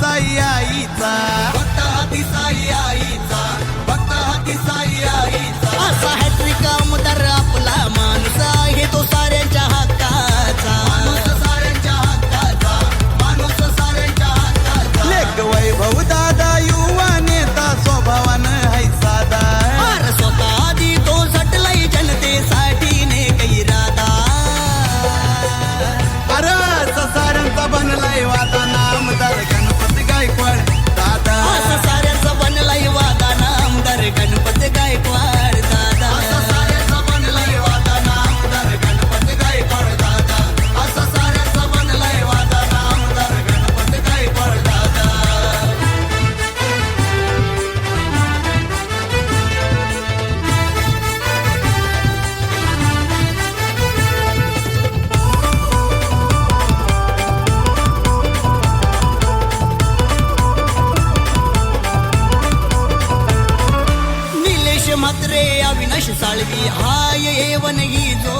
साई आईचा, भक्त हाती साई आईचा, भक्त हाती साई आईचा. असा हॅट्रिक आमदार आपला माणूस आहे तो साऱ्यांच्या हक्काचा. माणूस साऱ्यांच्या हक्काचा, माणूस साऱ्यांच्या हक्काचा. लेक वैभव दादा युवा नेता स्वभावानं है साधा. फार स्वतः आधी तो झटलाय जनतेसाठी ने काही राधा. अरे साऱ्यांचा बनलाय वादा नामदार गणपती गायकवाड दादा. असा साऱ्यांचा बनलाय वादा नामदार गणपती गायकवाड दादा. असा साऱ्याचा बनलाय वादा नामदार गणपती गायकवाड दादा. असा साऱ्याचा बनलाय वादा नामदार गणपती गायकवाड दादा. निलेश म्हात्रे अविनाश साळवी हाय येवन ही जो